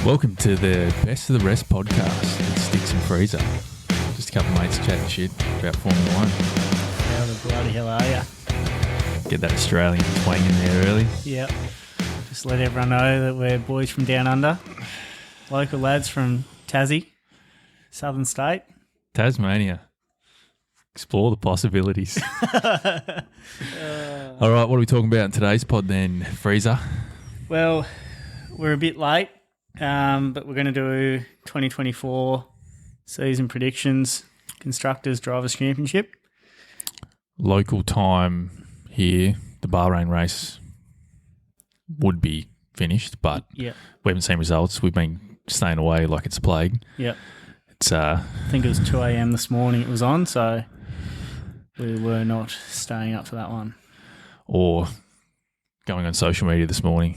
Welcome to the Best of the Rest podcast with Sticks and Freezer. Just a couple of mates chatting shit about Formula One. How the bloody hell are you? Get that Australian twang in there early. Yep. Just let everyone know that we're boys from down under. Local lads from Tassie, Southern State. Tasmania. Explore the possibilities. All right, what are we talking about in today's pod then, Freezer? Well, we're a bit late, but we're going to do 2024 season predictions, Constructors Drivers' Championship. Local time here, the Bahrain race would be finished, but Yep. we haven't seen results. We've been staying away like it's a plague. Yep. It's I think it was 2 a.m. this morning it was on, so we were not staying up for that one. or going on social media this morning.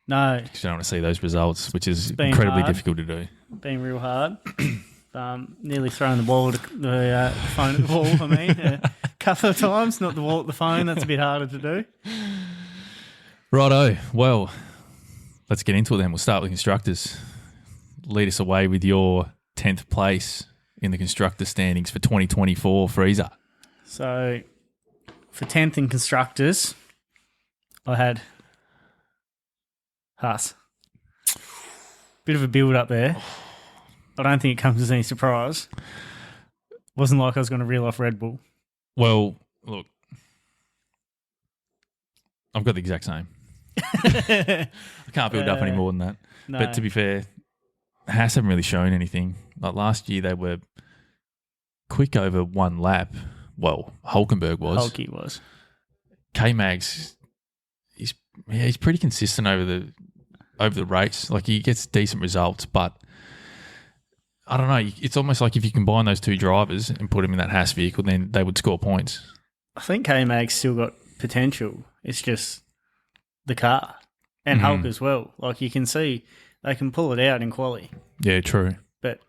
No, Because you don't want to see those results, which is been incredibly hard. difficult to do. been real hard. Nearly thrown the phone at the wall, a couple of times. Not the wall at the phone. That's a bit harder to do. Righto. Well, let's get into it then. We'll start with constructors. Lead us away with your 10th place in the constructor standings for 2024, Freezer. So, for 10th in Constructors, I had Haas. Bit of a build up there. I don't think it comes as any surprise. Wasn't like I was going to reel off Red Bull. Well, look, I've got the exact same. I can't build up any more than that. No. But to be fair, Haas haven't really shown anything. Like last year, they were quick over one lap. Well, Hulkenberg was. Hulky was. K-Mag's, he's pretty consistent over the race. Like he gets decent results, but I don't know. It's almost like if you combine those two drivers and put them in that Haas vehicle, then they would score points. I think K-Mag's still got potential. It's just the car and Hulk as well. Like you can see they can pull it out in quali, Yeah, true. but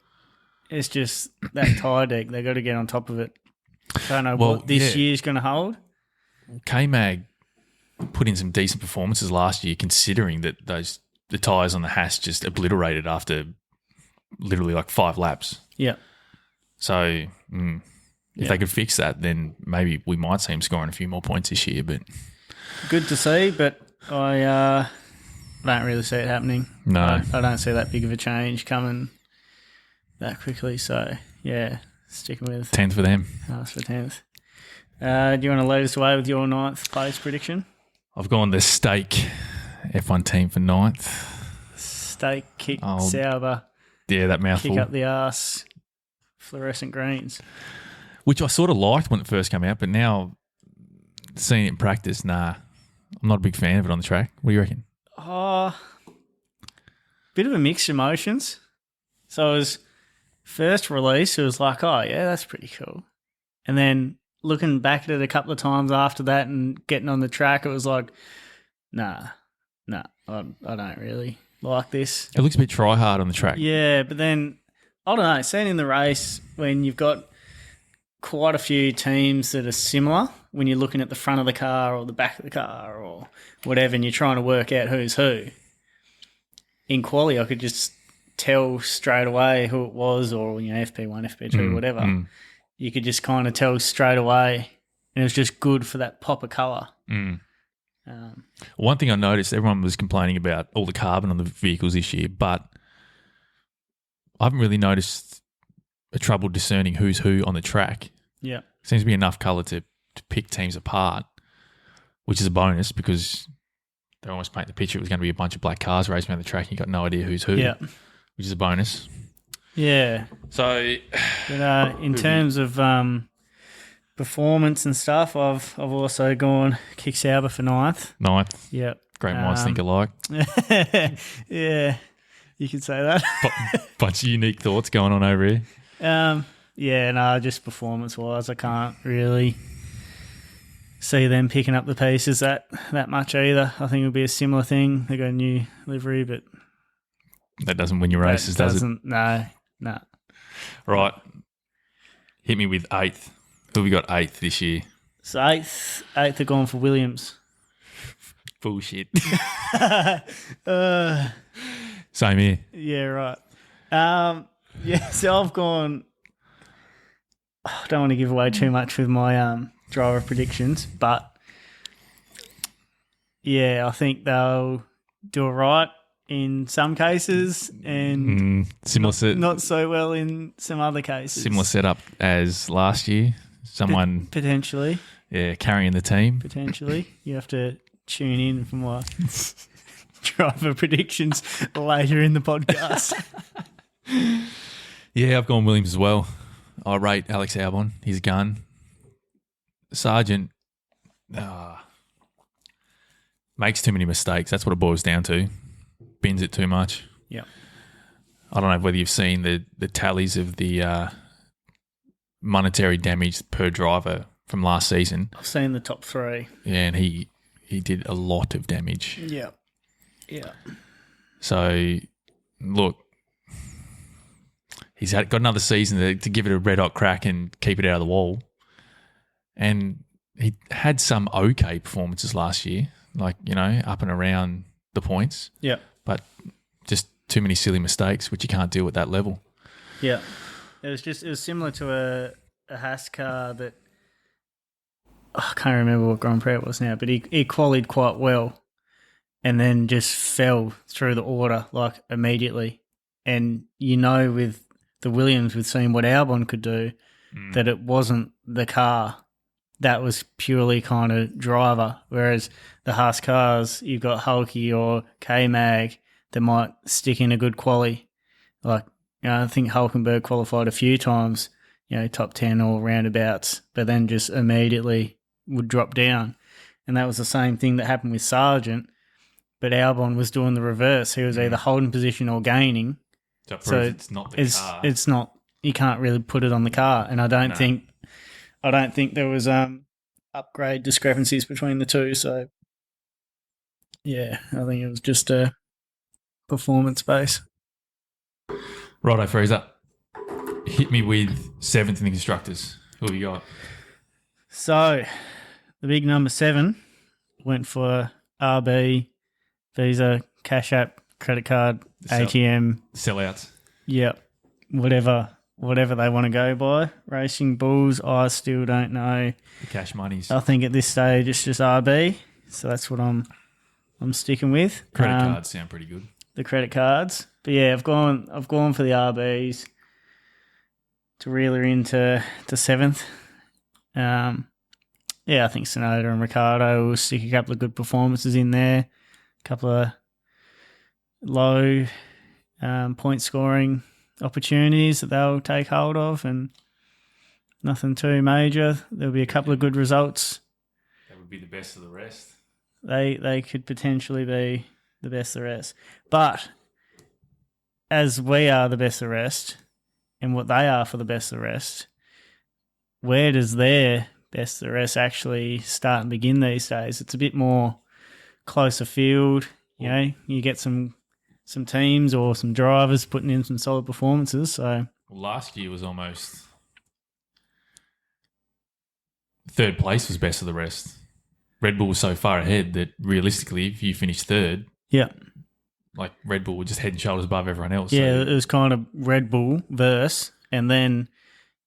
it's just that tyre deck. They got to get on top of it. Don't know what this year's going to hold. K-Mag put in some decent performances last year, considering that the tyres on the Haas just obliterated after literally like 5 laps. Yeah. So if they could fix that, then maybe we might see him scoring a few more points this year. But Good to see, but I don't really see it happening. no. I don't see that big of a change coming that quickly. So, yeah, sticking with 10th for them. Haas for 10th. Do you want to lead us away with your 9th place prediction? I've gone the Stake F1 team for 9th. Steak, kick, Oh, Sauber, Yeah, that kick mouthful. up the arse, fluorescent greens. Which I sort of liked when it first came out, but now seeing it in practice, nah. I'm not a big fan of it on the track. What do you reckon? Oh, bit of a mixed emotions. So it was first release, it was like, oh, yeah, that's pretty cool. And then looking back at it a couple of times after that and getting on the track, it was like, nah, I don't really like this. It looks a bit try-hard on the track. Yeah, but then, I don't know, seeing in the race when you've got quite a few teams that are similar, when you're looking at the front of the car or the back of the car or whatever, and you're trying to work out who's who. In quali, I could just tell straight away who it was, or FP1, FP2, whatever. You could just kind of tell straight away, and it was just good for that pop of colour. One thing I noticed, everyone was complaining about all the carbon on the vehicles this year, but I haven't really noticed a trouble discerning who's who on the track. Yeah. Seems to be enough colour to pick teams apart, which is a bonus because they almost paint the picture it was going to be a bunch of black cars racing around the track and you got no idea who's who, Yeah. which is a bonus. Yeah. So, But in terms of performance and stuff, I've also gone Kick Sauber for 9th. 9th, Yep. great minds think alike. Yeah, you could say that. Bunch of unique thoughts going on over here. Yeah, no, just performance-wise, I can't really see them picking up the pieces that much either. I think it'll be a similar thing. They got a new livery, but That doesn't win your races, does it? No. Right. Hit me with 8th. Who have we got 8th this year? So eighth are gone for Williams. Bullshit. Uh, Same here. Yeah, right. Yeah, so I've gone. I don't want to give away too much with my driver predictions, but yeah, I think they'll do it right in some cases and not so well in some other cases. Similar setup as last year. Someone Potentially. carrying the team. Potentially. You have to tune in for my driver predictions later in the podcast. Yeah, I've gone Williams as well. I rate Alex Albon, his gun. Sargent makes too many mistakes. That's what it boils down to. Bins it too much. Yeah. I don't know whether you've seen the tallies of the monetary damage per driver from last season. I've seen the top three. Yeah, and he did a lot of damage. Yeah. Yeah. So, look, he's got another season to give it a red-hot crack and keep it out of the wall. And he had some okay performances last year, like, up and around the points. Yeah. But just too many silly mistakes, which you can't do at that level. Yeah. It was similar to a Haas car that I can't remember what Grand Prix it was now, but he qualied quite well and then just fell through the order like immediately. And with the Williams, with seeing what Albon could do, that it wasn't the car. That was purely kind of driver. Whereas the Haas cars, you've got Hulky or K-Mag that might stick in a good quali. Like, I think Hulkenberg qualified a few times, top 10 or roundabouts, but then just immediately would drop down. And that was the same thing that happened with Sargent, but Albon was doing the reverse. He was either holding position or gaining. So it's not the car. It's not. You can't really put it on the car, and I don't think there was upgrade discrepancies between the two. So yeah, I think it was just a performance base. Righto, Freezer. Hit me with 7th in the constructors. Who have you got? So the big number 7 went for RB, Visa, Cash App, credit card, ATM. Sellouts. Yep. Whatever they want to go by. Racing Bulls, I still don't know. The cash monies. I think at this stage it's just RB. So that's what I'm sticking with. Credit cards sound pretty good. The credit cards. But yeah, I've gone for the RBs to reel her into 7th. Yeah, I think Tsunoda and Ricciardo will stick a couple of good performances in there. A couple of low point scoring opportunities that they'll take hold of, and nothing too major. There'll be a couple of good results. That would be the best of the rest. They could potentially be the best of the rest. But as we are the best of the rest, and what they are for the best of the rest, where does their best of the rest actually start and begin these days? It's a bit more closer field. You get some teams or some drivers putting in some solid performances. So last year was almost third place was best of the rest. Red Bull was so far ahead that realistically, if you finish third, yeah, like Red Bull were just head and shoulders above everyone else. Yeah, so. It was kind of Red Bull verse, and then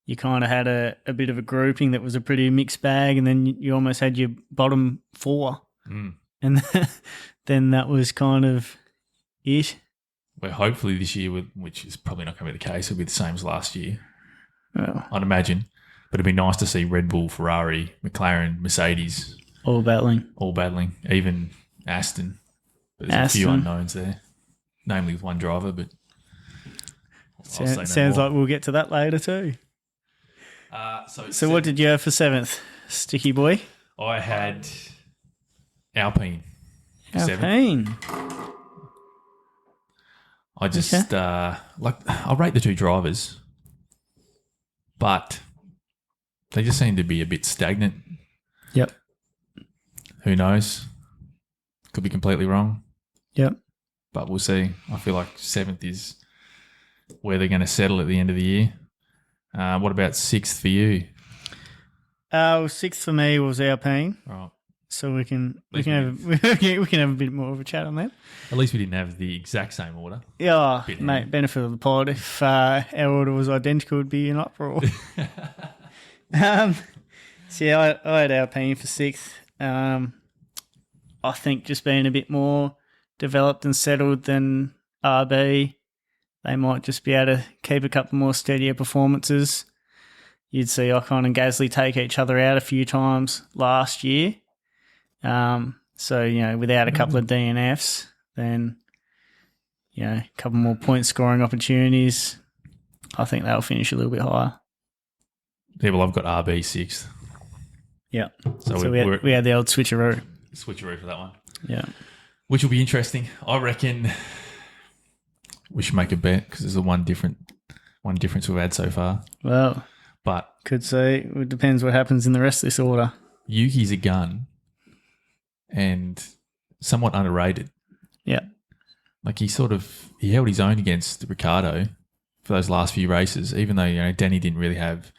you kind of had a bit of a grouping that was a pretty mixed bag, and then you almost had your bottom 4. And then that was kind of it. Well, hopefully this year, which is probably not going to be the case, it'll be the same as last year. Well, I'd imagine. But it'd be nice to see Red Bull, Ferrari, McLaren, Mercedes all battling. Even Aston. But there's a few unknowns there, namely with one driver. But sounds like we'll get to that later too. So what did you have for 7th, Sticky Boy? I had Alpine. Alpine. I just I'll rate the two drivers, but they just seem to be a bit stagnant. Yep. Who knows? Could be completely wrong. Yep. But we'll see. I feel like 7th is where they're going to settle at the end of the year. What about 6th for you? 6th for me was Alpine. Right. so we can Least have we can have a bit more of a chat on that. At least we didn't have the exact same order. Yeah, Bit mate. handy. Benefit of the pod. If our order was identical, it'd be an uproar. So yeah, I had Alpine for 6th. I think just being a bit more developed and settled than RB, they might just be able to keep a couple more steadier performances. You'd see Ocon and Gasly take each other out a few times last year. So, without a couple of DNFs, then, a couple more point scoring opportunities, I think they'll finish a little bit higher. Yeah, well, I've got RB 6th. Yeah. So, we had the old switcheroo. Switcheroo for that one. Yeah. Which will be interesting. I reckon we should make a bet because there's the one difference we've had so far. Well, But could say it depends what happens in the rest of this order. Yuki's a gun and somewhat underrated. Yeah. Like he held his own against Ricardo for those last few races, even though, Danny didn't really have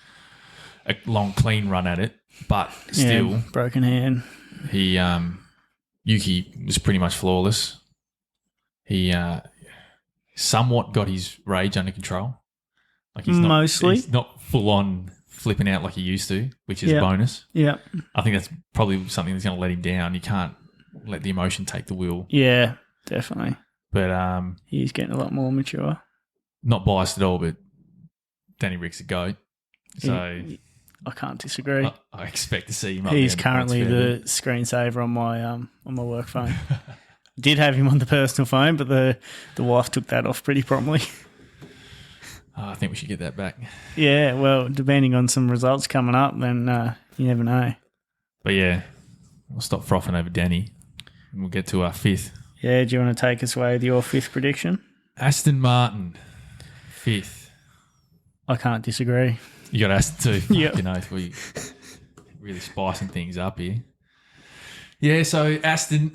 a long, clean run at it. But still, broken hand. Yuki was pretty much flawless. He somewhat got his rage under control. Like he's not full on flipping out like he used to, which is a bonus. Yeah. I think that's probably something that's going to let him down. You can't let the emotion take the wheel. Yeah, definitely. But he's getting a lot more mature. not biased at all, but Danny Rick's a goat. So I can't disagree. I expect to see him up He's there. currently the screensaver on my work phone. Did have him on the personal phone, but the wife took that off pretty promptly. I think we should get that back. Yeah, well, depending on some results coming up, then you never know. But yeah, we'll stop frothing over Danny and we'll get to our fifth. Yeah, do you want to take us away with your fifth prediction? Aston Martin, fifth. I can't disagree. You got Aston too. Yep. You know, we really spicing things up here. Yeah, so Aston,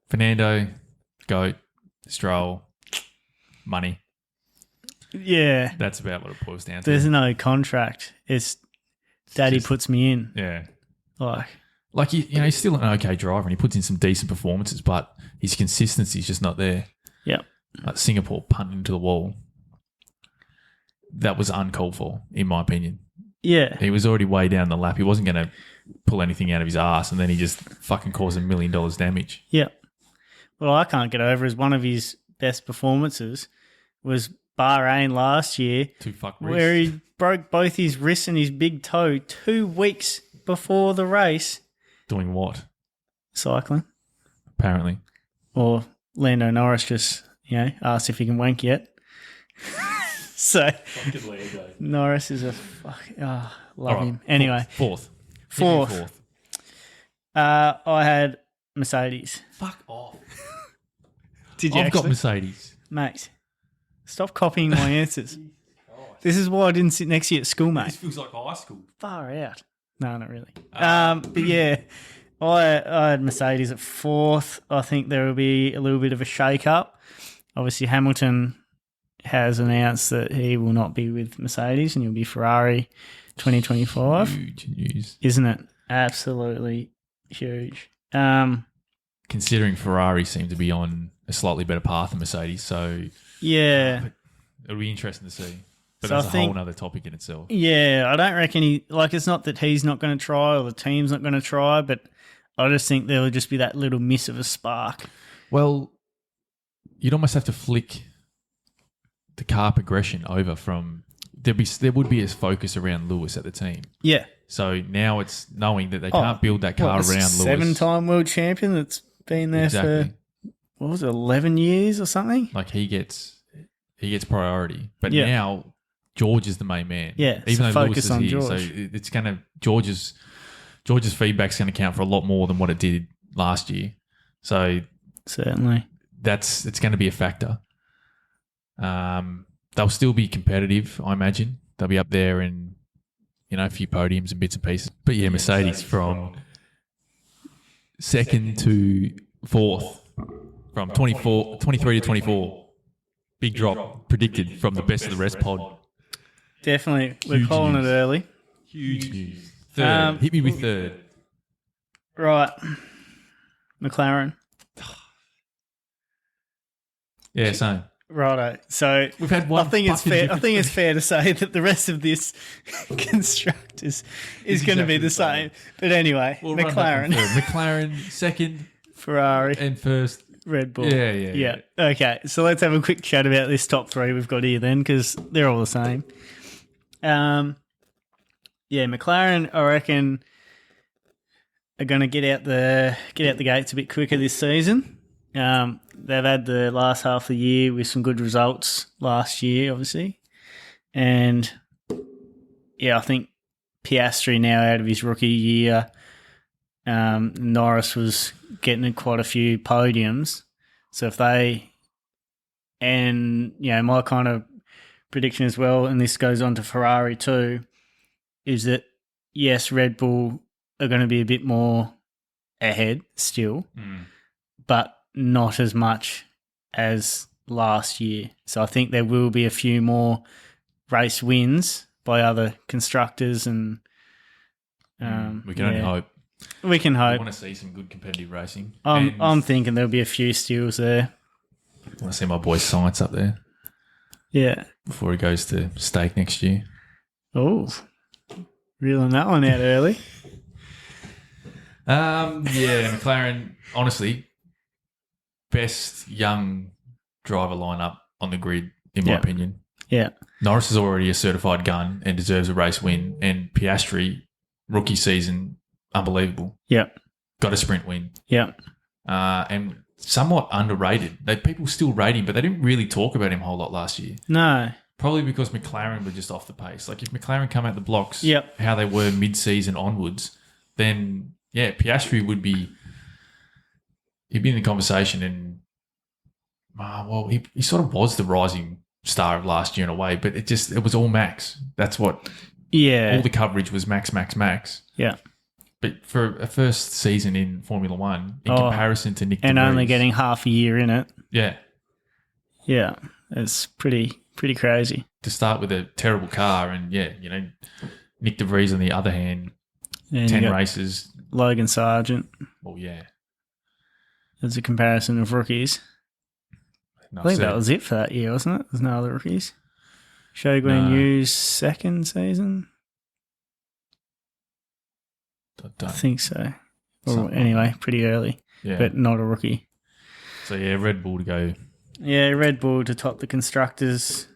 Fernando, goat, Stroll, money. Yeah. That's about what it boils down to. There's no contract. It's Daddy puts me in. Yeah. Like he's still an okay driver and he puts in some decent performances, but his consistency is just not there. Yep. Like Singapore punting into the wall. That was uncalled for, in my opinion. Yeah. He was already way down the lap. He wasn't going to pull anything out of his ass, and then he just fucking caused $1 million damage. Yeah. Well, I can't get over is one of his best performances was Bahrain last year, where he broke both his wrists and his big toe 2 weeks before the race. Doing what? Cycling. Apparently. Or Lando Norris just, asked if he can wank yet. So, Norris is a love him. Anyway. Fourth. I had Mercedes. Fuck off. Did you I've got actually? Mercedes. Mate, stop copying my answers. This is why I didn't sit next to you at school, mate. This feels like high school. Far out. No, not really. But yeah, I had Mercedes at fourth. I think there will be a little bit of a shake-up. Obviously, Hamilton has announced that he will not be with Mercedes and he'll be Ferrari 2025. Huge news. Isn't it? Absolutely huge. Considering Ferrari seem to be on a slightly better path than Mercedes, so yeah, it'll be interesting to see. But So that's I a think- whole other topic in itself. Yeah, I don't reckon it's not that he's not going to try or the team's not going to try, but I just think there will just be that little miss of a spark. Well, you'd almost have to flick the car progression over from there would be a focus around Lewis at the team. Yeah. So now it's knowing that they can't build that car What, around Lewis. 7-time world champion that's been there Exactly. for, what was it, 11 years or something? Like he gets priority, but Yeah. now George is the main man. Yeah, even so though Lewis focus is on here, George. so it's going to George's feedback's going to count for a lot more than what it did last year. So Certainly. it's going to be a factor. They'll still be competitive, I imagine. They'll be up there in a few podiums and bits and pieces. But yeah, Mercedes from second to fourth, from 23 to 24. Big drop predicted from the best of the rest pod. Definitely. We're Huge calling news. it early. Huge news. Third. Hit me with third. Right. McLaren. Yeah, same. Righto. So We've had one. I think it's fucking fair. I difference. think it's fair to say that the rest of this construct is going to be exactly the the same. same. But anyway, We'll run that one McLaren, through. McLaren second Ferrari, and first. Red Bull. Yeah. Okay, so let's have a quick chat about this top three we've got here then, because they're all the same. McLaren, I reckon, are going to get out the gates a bit quicker this season. They've had the last half of the year with some good results last year, obviously, and I think Piastri now out of his rookie year. Norris was getting quite a few podiums, so if they, and my kind of prediction as well, and this goes on to Ferrari too, is that yes, Red Bull are going to be a bit more ahead still, but not as much as last year. So I think there will be a few more race wins by other constructors, and We can only hope. We can We hope. want to see some good competitive racing. I'm thinking there'll be a few steals there. I want to see my boy Science up there Yeah. before he goes to stake next year. Oh, reeling that one out early. McLaren, honestly, best young driver lineup on the grid, in my opinion. Yeah. Norris is already a certified gun and deserves a race win. And Piastri, rookie season, unbelievable. Yeah. Got a sprint win. Yeah. And somewhat underrated. People still rate him, but they didn't really talk about him a whole lot last year. No. Probably because McLaren were just off the pace. Like if McLaren come out the blocks, how they were mid-season onwards, then Piastri he'd be in the conversation, and he sort of was the rising star of last year in a way, but it was all Max. That's what all the coverage was Max. Yeah. But for a first season in Formula One, in comparison to Nick and de Vries, only getting half a year in it. Yeah. Yeah. It's pretty crazy. To start with a terrible car, and Nick de Vries on the other hand, And 10 you got races. Logan Sargent Well, yeah. as a comparison of rookies. No, I think that was it for that year, wasn't it? There's no other rookies. Shogun Yu's second season? I think so. Or anyway, pretty early, but not a rookie. So, Red Bull to go. Yeah, Red Bull to top the constructors.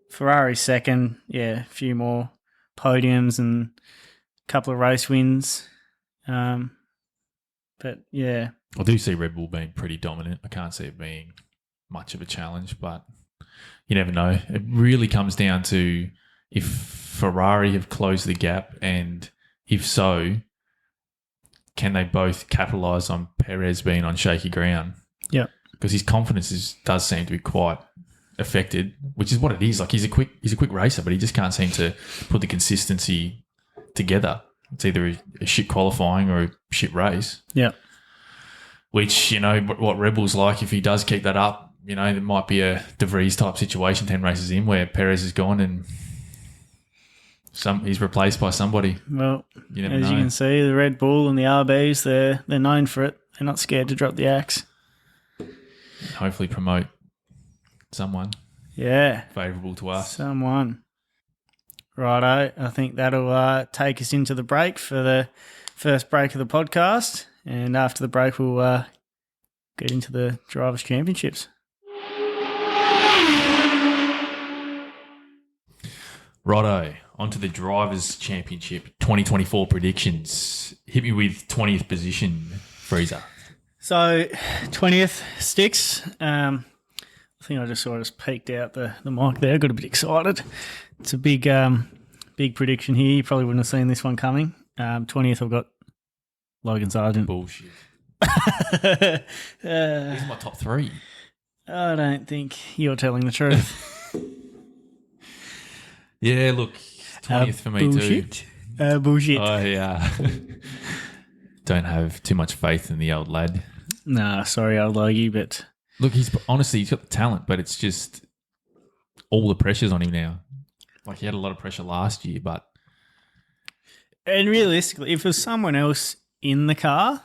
Ferrari second. Yeah, a few more podiums and a couple of race wins. But, yeah. I do see Red Bull being pretty dominant. I can't see it being much of a challenge, but you never know. It really comes down to if Ferrari have closed the gap, and if so, can they both capitalise on Perez being on shaky ground? Yeah. Because his confidence does seem to be quite affected, which is what it is. Like he's a quick racer, but he just can't seem to put the consistency together. It's either a shit qualifying or a shit race. Yeah. Which, what Red Bull's like, if he does keep that up, there might be a De Vries type situation 10 races in where Perez is gone and he's replaced by somebody. Well, you never as know. you can see, the Red Bull and the RBs, they're known for it. They're not scared to drop the axe. Hopefully promote someone favourable to us. Someone. Righto. I think that'll take us into the break for the first break of the podcast. And after the break, we'll get into the Drivers' Championships. Righto. On to the Drivers' Championship 2024 predictions. Hit me with 20th position, Freezer. So, 20th sticks. I think I just sort of peeked out the mic there. Got a bit excited. It's a big prediction here. You probably wouldn't have seen this one coming. 20th, I've got Logan Sargent. Bullshit. These are my top three. I don't think you're telling the truth. Yeah, look, 20th for me bullshit. too. Bullshit. I don't have too much faith in the old lad. Nah, sorry, old Logie, but... Look, he's got the talent, but it's just all the pressure's on him now. Like, he had a lot of pressure last year, but... And realistically, if it was someone else in the car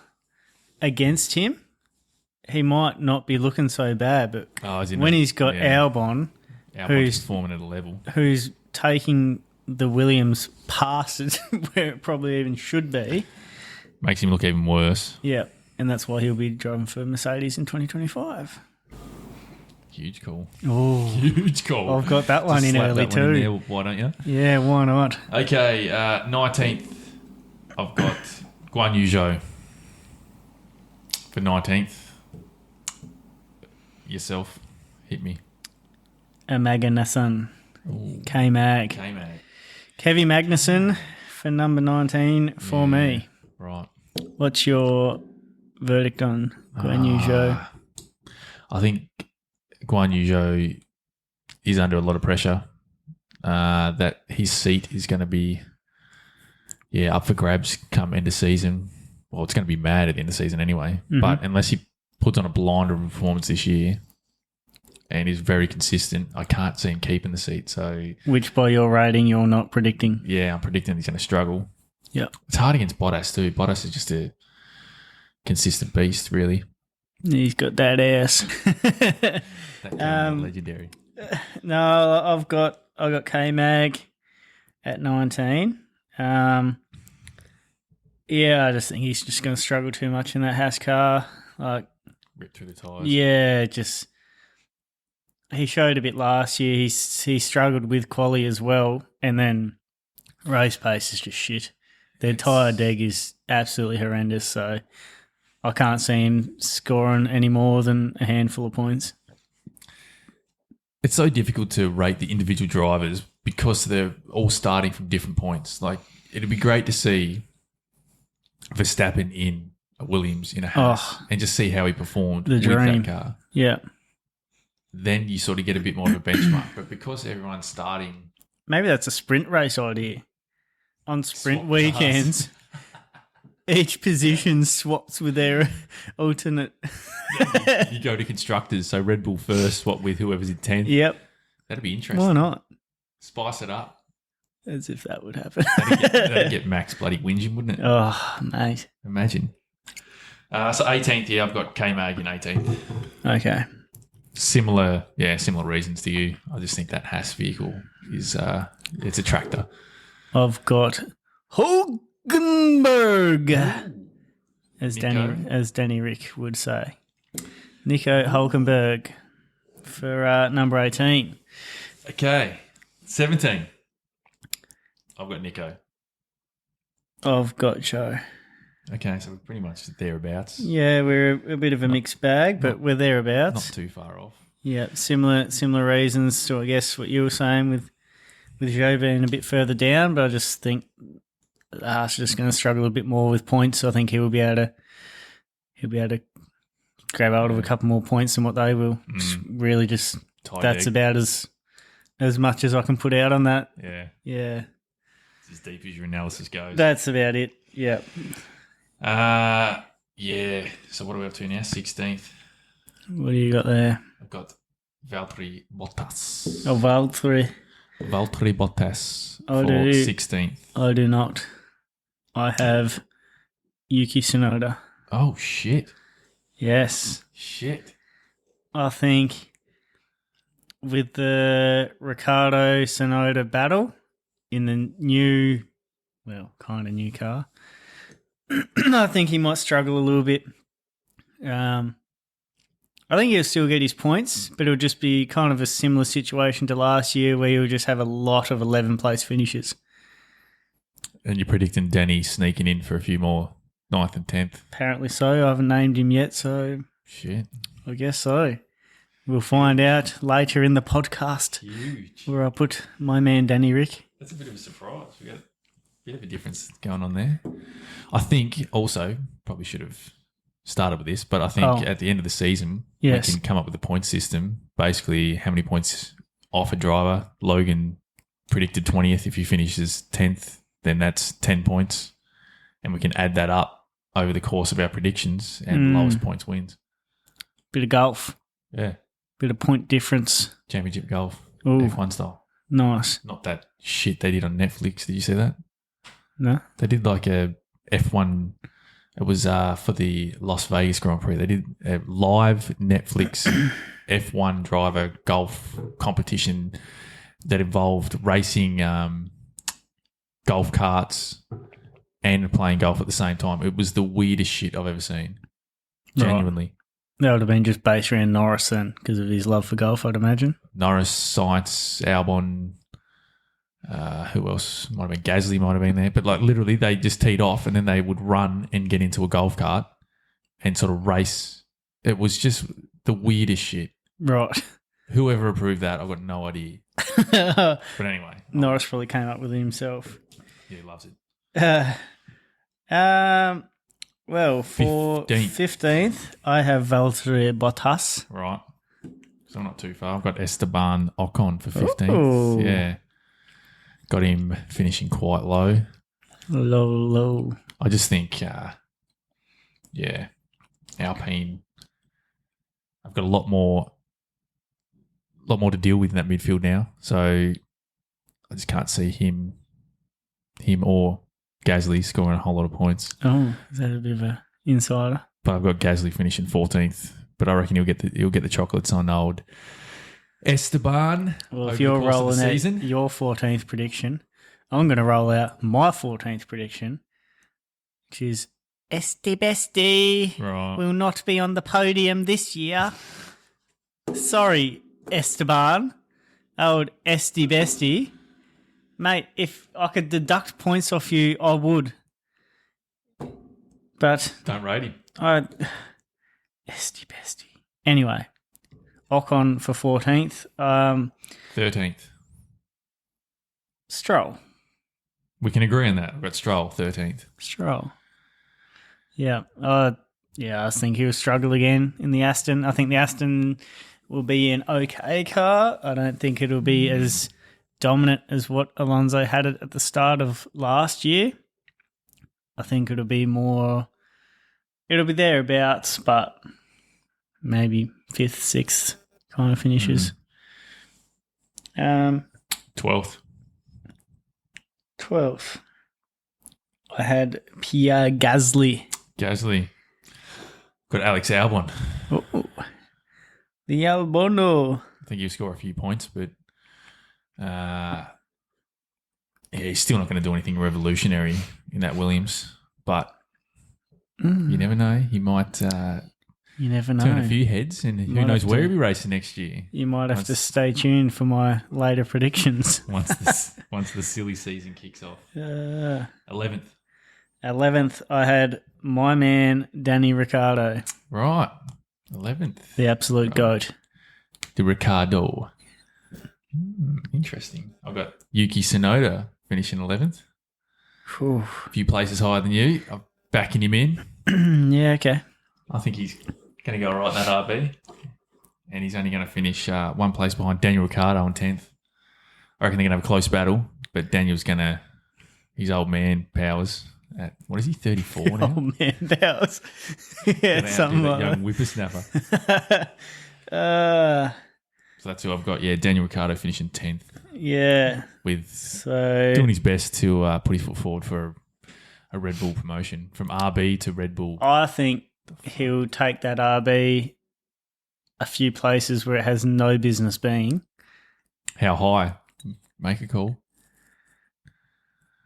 against him, he might not be looking so bad. But when he's got Albon, who's performing at a level, who's taking the Williams past it where it probably even should be, makes him look even worse. Yeah, and that's why he'll be driving for Mercedes in 2025. Huge call. Oh, huge call. I've got that one in early too. In there, why don't you? Yeah, why not? Okay, 19th. I've got Guan Yu Zhou for 19th. Yourself, hit me. Magnussen. K-Mag. K-Mag. Kevin Magnussen for number 19 for me. Right. What's your verdict on Guan Yu Zhou? I think Guan Yu Zhou is under a lot of pressure. That his seat is going to be, up for grabs come end of season. Well, it's going to be mad at the end of season anyway. Mm-hmm. But unless he puts on a blinder of performance this year and is very consistent, I can't see him keeping the seat. So, which by your rating you're not predicting? Yeah, I'm predicting he's going to struggle. Yeah, it's hard against Bottas too. Bottas is just a consistent beast, really. He's got that ass. That legendary. No, I've got K-Mag at 19. I just think he's just going to struggle too much in that Haas car. Like, rip through the tyres. Yeah, just he showed a bit last year. He struggled with quali as well, and then race pace is just shit. Their tyre deg is absolutely horrendous, so I can't see him scoring any more than a handful of points. It's so difficult to rate the individual drivers because they're all starting from different points. Like, it'd be great to see Verstappen in a Williams in a Haas and just see how he performed with that car. Yeah. Then you sort of get a bit more of a benchmark. But because everyone's starting... Maybe that's a sprint race idea. On sprint weekends, each position swaps with their alternate. You go to constructors, so Red Bull first, swap with whoever's in 10th. Yep. That'd be interesting. Why not? Spice it up. As if that would happen. That'd get Max bloody whinging, wouldn't it? Oh, mate. Imagine. So 18th, I've got K-Mag in 18th. Okay. Similar reasons to you. I just think that Haas vehicle is it's a tractor. I've got Hulkenberg, as Danny Rick would say. Nico Hulkenberg for number 18. Okay. 17. I've got Nico. I've got Joe. Okay, so we're pretty much thereabouts. Yeah, we're a bit of a mixed bag, but we're thereabouts. Not too far off. Yeah, similar reasons to, I guess, what you were saying with Joe being a bit further down, but I just think Haas is just going to struggle a bit more with points. I think he'll be able to grab hold of a couple more points than what they will. Really just that's about as much as I can put out on that. Yeah. Yeah. It's as deep as your analysis goes. That's about it. Yeah. Yeah. So what are we up to now? 16th. What do you got there? I've got Valtteri Bottas. Oh, Valtteri Bottas for 16th. I do not. I have Yuki Tsunoda. Oh, shit. Yes. Shit. I think with the Ricciardo Tsunoda battle in the new car, I think he might struggle a little bit. I think he'll still get his points, but it'll just be kind of a similar situation to last year where he'll just have a lot of 11th place finishes. And you're predicting Danny sneaking in for a few more 9th and 10th? Apparently so. I haven't named him yet, so... Shit. I guess so. We'll find out later in the podcast. Huge. Where I put my man Danny Rick. That's a bit of a surprise. We got a bit of a difference going on there. I think also, probably should have started with this, but I think at the end of the season, we can come up with a point system. Basically, how many points off a driver. Logan predicted 20th. If he finishes 10th, then that's 10 points. And we can add that up over the course of our predictions, and the lowest points wins. Bit of golf. Yeah. Bit of point difference. Championship golf. Ooh. F1 style. Nice. Not that shit they did on Netflix. Did you see that? No. They did like a F1 It was for the Las Vegas Grand Prix. They did a live Netflix F1 driver golf competition that involved racing golf carts and playing golf at the same time. It was the weirdest shit I've ever seen. Genuinely. That would have been just based around Norris then, because of his love for golf, I'd imagine. Norris, Sainz, Albon, who else? Might have been Gasly, might have been there. But like literally they just teed off and then they would run and get into a golf cart and sort of race. It was just the weirdest shit. Right. Whoever approved that, I've got no idea. But anyway. Norris probably came up with it himself. Yeah, he loves it. Well, for 15th, I have Valtteri Bottas. Right. So I'm not too far. I've got Esteban Ocon for 15th. Ooh. Yeah. Got him finishing quite low. Low. I just think, Alpine, I've got a lot more to deal with in that midfield now. So I just can't see him or Gasly scoring a whole lot of points. Oh, is that a bit of an insider? But I've got Gasly finishing 14th. But I reckon he'll get the chocolates on old Esteban. Well, if you're rolling out your 14th prediction, I'm going to roll out my 14th prediction, which is Esti Bestie will not be on the podium this year. Sorry, Esteban. Old Esti Bestie. Mate, if I could deduct points off you, I would. But don't rate him. Esti Bestie. Anyway, Ocon for 14th. 13th. Stroll. We can agree on that. I've got Stroll, 13th. Stroll. Yeah. I think he'll struggle again in the Aston. I think the Aston will be an okay car. I don't think it'll be as dominant as what Alonso had it at the start of last year. I think it'll be thereabouts, but maybe 5th, 6th kind of finishes. 12th. I had Pierre Gasly. Got Alex Albon. Oh, the Albono. I think he'll score a few points, but he's still not going to do anything revolutionary in that Williams. But you never know. He might you never know. Turn a few heads, and who knows where he'll be racing next year. You might have to stay tuned for my later predictions. once the silly season kicks off. 11th. 11th, I had my man, Danny Ricciardo. Right. 11th. The absolute GOAT. The Ricciardo. Interesting. I've got Yuki Tsunoda finishing 11th. Whew. A few places higher than you. I'm backing him in. Yeah, okay. I think he's going to go right in that RB. And he's only going to finish one place behind Daniel Ricciardo on 10th. I reckon they're going to have a close battle, but Daniel's going to, his old man powers at, what is he, 34 now? Old man powers. Yeah, something like that. Young whippersnapper. So that's who I've got. Yeah, Daniel Ricciardo finishing 10th. Yeah. With doing his best to put his foot forward for a Red Bull promotion from RB to Red Bull. I think he'll take that RB a few places where it has no business being. How high? Make a call.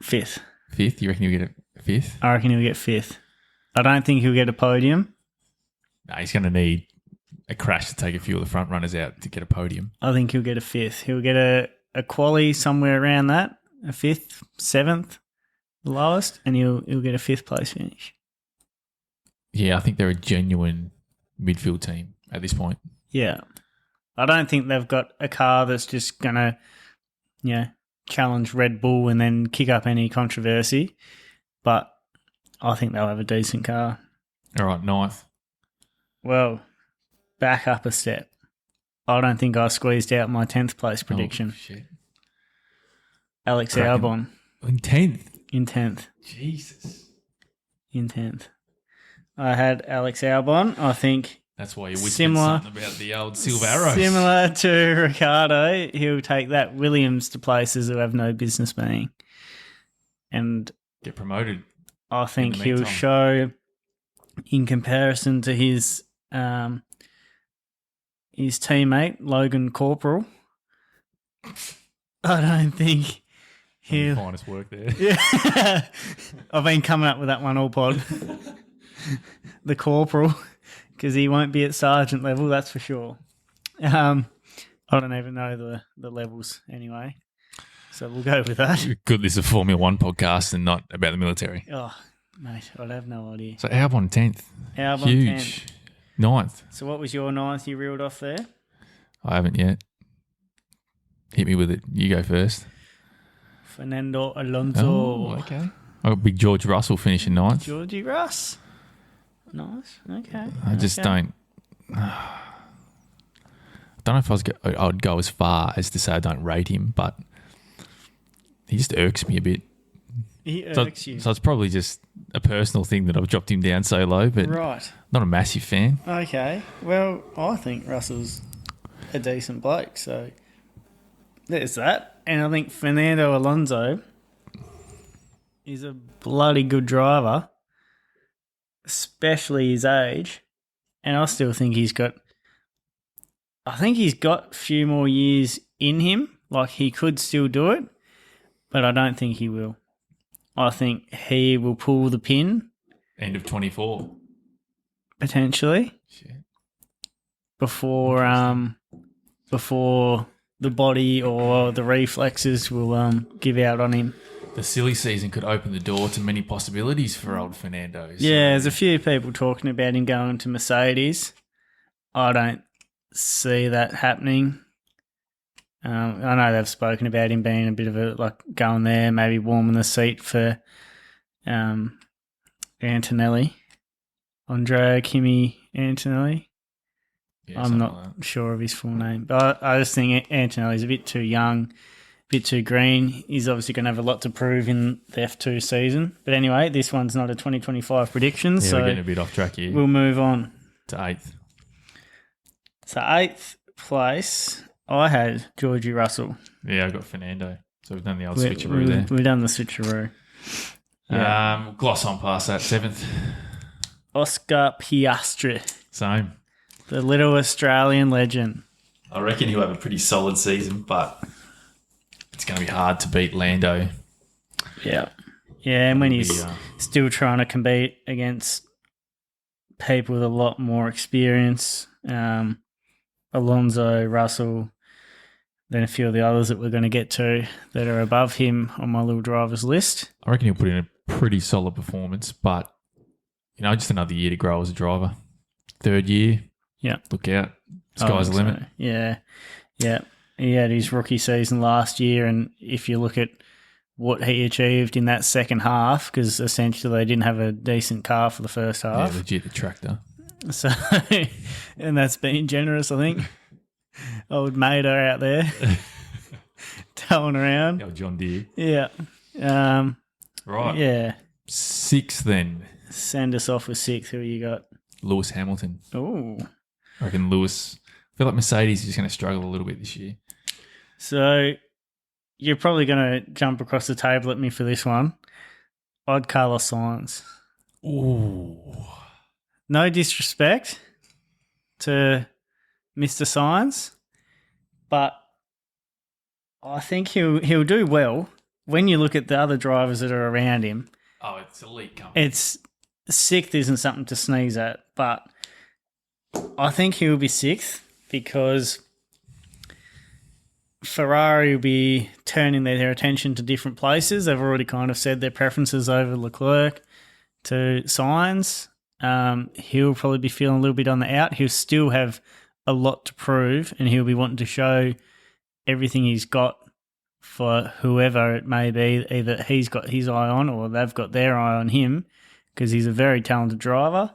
5th. 5th? You reckon he'll get a 5th? I reckon he'll get 5th. I don't think he'll get a podium. No, he's going to need a crash to take a few of the front runners out to get a podium. I think he'll get a 5th. He'll get a quali somewhere around that, a 5th, 7th, the lowest, and he'll get a 5th place finish. Yeah, I think they're a genuine midfield team at this point. Yeah. I don't think they've got a car that's just going to, challenge Red Bull and then kick up any controversy, but I think they'll have a decent car. All right, 9th. Well, back up a step. I don't think I squeezed out my 10th place prediction. Oh, shit. Alex Albon. In 10th? In 10th. Jesus. In 10th. I had Alex Albon. I think that's why you whispered something about the old Silver Arrows. Similar to Ricciardo, he'll take that Williams to places who have no business being. And get promoted. I think he'll show in comparison to his teammate Logan Corporal. I don't think he'll. Finest work there. Yeah, I've been coming up with that one all pod. The Corporal, because he won't be at sergeant level, that's for sure. I don't even know the levels anyway, so we'll go with that. Good, this is a Formula One podcast and not about the military. Oh, mate, I'd have no idea. So Albon 10th. Albon Huge. 10th. 9th. So what was your 9th you reeled off there? I haven't yet. Hit me with it. You go first. Fernando Alonso. Oh, okay. I got big George Russell finishing 9th. Georgie Russ. Nice. Okay. I just don't. I don't know if I'd go as far as to say I don't rate him, but he just irks me a bit. He irks you. So it's probably just a personal thing that I've dropped him down so low, but Right. not a massive fan. Okay. Well, I think Russell's a decent bloke, so there's that. And I think Fernando Alonso is a bloody good driver, especially his age. And I still think he's got a few more years in him. Like, he could still do it, but I don't think he will. I think he will pull the pin. End of 24. Potentially. Shit. Before the body or the reflexes will give out on him. The silly season could open the door to many possibilities for old Fernando. So. Yeah, there's a few people talking about him going to Mercedes. I don't see that happening. I know they've spoken about him being a bit of a going there, maybe warming the seat for Antonelli, Andrea Kimi Antonelli. Yeah, I'm not sure of his full name, but I just think Antonelli's a bit too young, a bit too green. He's obviously going to have a lot to prove in the F2 season. But anyway, this one's not a 2025 prediction, Yeah, so we're getting a bit off track here. we'll move on. To 8th. So 8th place, I had Georgie Russell. Yeah, I've got Fernando. So we've done the old switcheroo there. We've done the switcheroo. Gloss on past that. 7th. Oscar Piastri, Same. the little Australian legend. I reckon he'll have a pretty solid season, but it's going to be hard to beat Lando. Yeah. Yeah, and when he's He, still trying to compete against people with a lot more experience, Alonso, Russell, then a few of the others that we're going to get to that are above him on my little driver's list. I reckon he'll put in a pretty solid performance, but, just another year to grow as a driver. 3rd year. Yeah. Look out. Sky's the limit. So. Yeah. Yeah. He had his rookie season last year, and if you look at what he achieved in that second half, because essentially they didn't have a decent car for the first half. Yeah, legit the tractor. So, and that's being generous, I think. Old Mater out there towing around. The old John Deere. Yeah. Right. Yeah. 6th then. Send us off with 6th. Who you got? Lewis Hamilton. Oh. I reckon Lewis. I feel like Mercedes is just going to struggle a little bit this year. So, you're probably going to jump across the table at me for this one. I'd Carlos Sainz. Ooh. No disrespect to Mr. Sainz, but I think he'll do well when you look at the other drivers that are around him. Oh, it's elite company. It's 6th isn't something to sneeze at, but I think he'll be 6th because Ferrari will be turning their attention to different places. They've already kind of said their preferences over Leclerc to Sainz. He'll probably be feeling a little bit on the out. He'll still have a lot to prove, and he'll be wanting to show everything he's got for whoever it may be, either he's got his eye on or they've got their eye on him, because he's a very talented driver.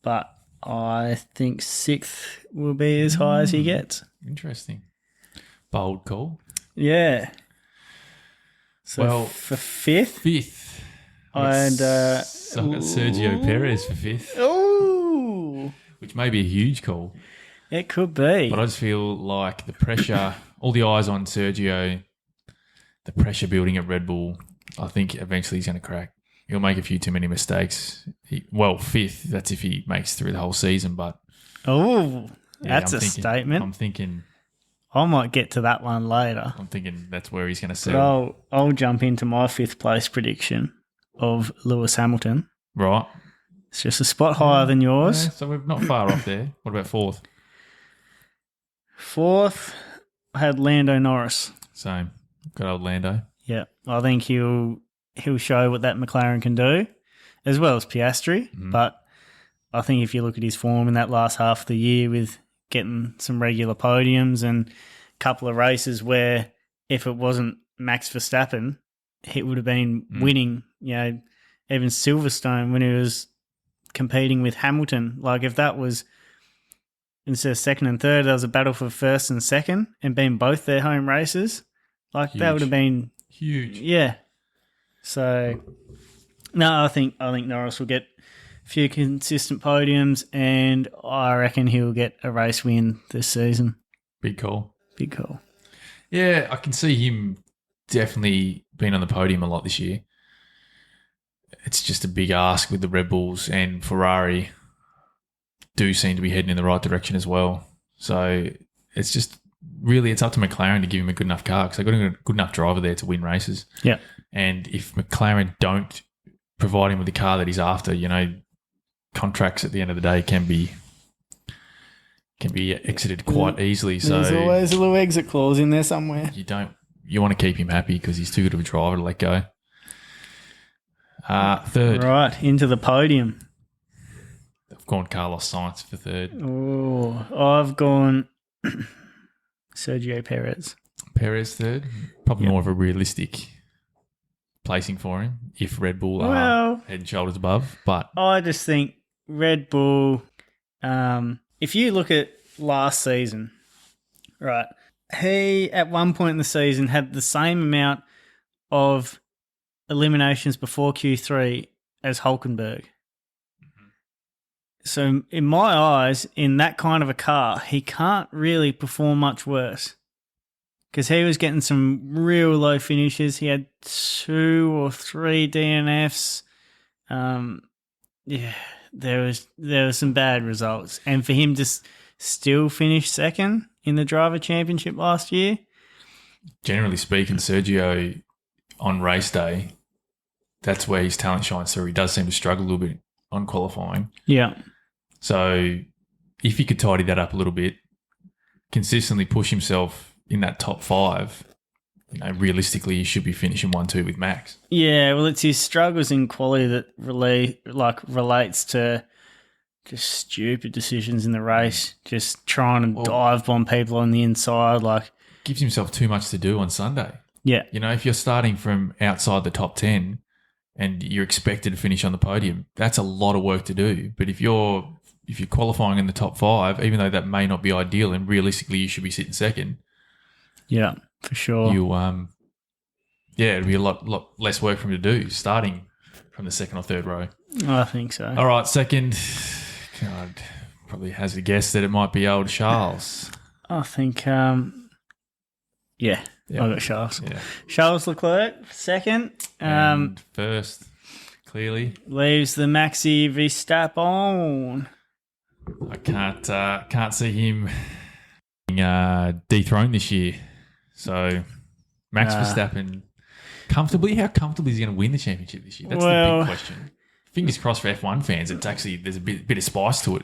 But I think 6th will be as high as he gets. Interesting. Bold call. Yeah. So Well, for 5th, 5th. and So I've got Sergio Perez for 5th, ooh, which may be a huge call. it could be. But I just feel like the pressure, all the eyes on Sergio, the pressure building at Red Bull, I think eventually he's going to crack. He'll make a few too many mistakes. Fifth. That's if he makes through the whole season. But Oh, yeah, that's a statement. I'm thinking I might get to that one later. that's where he's going to But settle. I'll jump into my 5th place prediction of Lewis Hamilton. Right. It's just a spot higher than yours. Yeah, so we're not far off there. What about fourth? 4th, I had Lando Norris. Same. Good old Lando. Yeah, I think he'll show what that McLaren can do, as well as Piastri. Mm-hmm. But I think if you look at his form in that last half of the year with getting some regular podiums and a couple of races where if it wasn't Max Verstappen, he would have been winning, even Silverstone when he was competing with Hamilton. Like if that was instead of second and third, there was a battle for first and second and being both their home races, like that would have been huge. Yeah. So no, I think Norris will get a few consistent podiums and I reckon he'll get a race win this season. Big call. Big call. Yeah, I can see him definitely being on the podium a lot this year. It's just a big ask with the Red Bulls, and Ferrari do seem to be heading in the right direction as well. So it's just really, it's up to McLaren to give him a good enough car because they've got a good enough driver there to win races. Yeah. And if McLaren don't provide him with the car that he's after, contracts at the end of the day can be exited quite easily. So there's always a little exit clause in there somewhere. You want to keep him happy because he's too good of a driver to let go. Third. Right, into the podium. I've gone Carlos Sainz for third. Oh, I've gone Sergio Perez. Perez third. Probably more of a realistic placing for him if Red Bull are head and shoulders above. But I just think Red Bull, if you look at last season, right, he at one point in the season had the same amount of eliminations before Q3 as Hulkenberg. So in my eyes, in that kind of a car, he can't really perform much worse because he was getting some real low finishes. He had 2 or 3 DNFs. There was some bad results, and for him to still finish second in the driver championship last year. Generally speaking, Sergio on race day, that's where his talent shines through. He does seem to struggle a little bit on qualifying. Yeah. So if he could tidy that up a little bit, consistently push himself in that top 5, realistically he should be finishing 1-2 with Max. Yeah, well, it's his struggles in quality that relates to just stupid decisions in the race, just trying to dive bomb people on the inside. Gives himself too much to do on Sunday. Yeah. If you're starting from outside the top 10 and you're expected to finish on the podium, that's a lot of work to do. But if you're qualifying in the top 5, even though that may not be ideal and realistically you should be sitting second. Yeah, for sure. It'd be a lot less work for him to do starting from the second or third row. I think so. All right, second. God, probably has a guess that it might be old Charles. I think, I got Charles. Yeah. Charles Leclerc, second. And first, clearly. Leaves the Maxi Verstappen. I can't see him being dethroned this year. So, Max Verstappen, comfortably, how comfortably is he going to win the championship this year? That's the big question. Fingers crossed for F1 fans. It's actually, there's a bit of spice to it,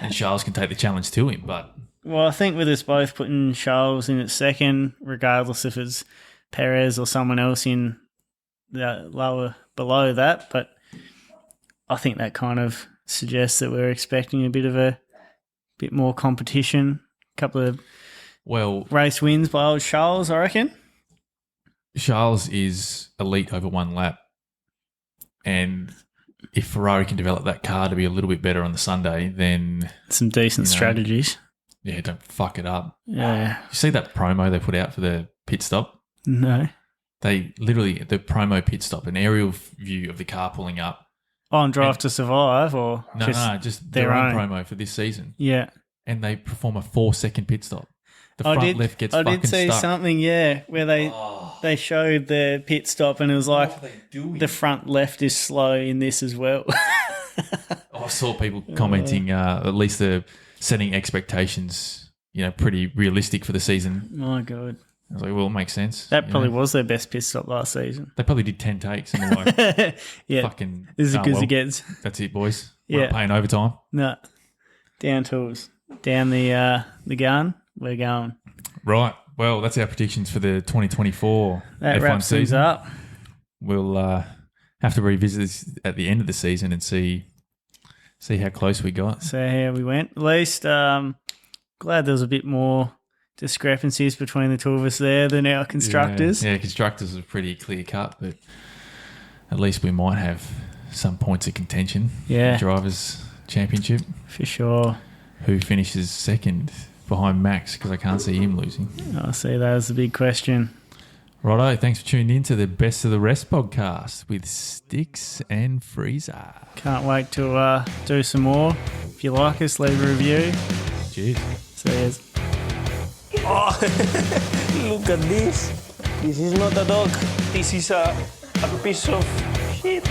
and Charles can take the challenge to him. But I think with us both putting Charles in at second, regardless if it's Perez or someone else in the lower below that, but I think that kind of suggests that we're expecting a bit more competition. A couple of race wins by old Charles, I reckon. Charles is elite over one lap, and if Ferrari can develop that car to be a little bit better on the Sunday, then some decent strategies. Yeah, don't fuck it up. Yeah. You see that promo they put out for the pit stop? No. They literally, the promo pit stop, an aerial view of the car pulling up. On Drive to Survive or just their own promo for this season. Yeah. And they perform a 4-second pit stop. The front left gets fucking stuck. I did see something, where they they showed the pit stop, and it was like the front left is slow in this as well. I saw people commenting, at least they're setting expectations, pretty realistic for the season. My God. I was like, well, it makes sense. That probably was their best pit stop last season. They probably did 10 takes and were like, Yeah. fucking, This is as good as well, it gets. that's it, boys. We're Yeah. not paying overtime. No. Down tools. Down the gun. We're going. Right. Well, that's our predictions for the 2024 That F1 wraps things season. up. We'll have to revisit this at the end of the season and see how close we got. So how we went. At least glad there was a bit more discrepancies between the two of us there than our constructors. Yeah, constructors was pretty clear cut, but at least we might have some points of contention. Yeah. The Drivers' Championship. For sure. Who finishes second behind Max, because I can't see him losing. I see that as the big question. Righto, thanks for tuning in to the Best of the Rest podcast with Sticks and Freezer. Can't wait to do some more. If you like us, leave a review. Cheers. See you. Oh, look at this. This is not a dog. This is a piece of shit.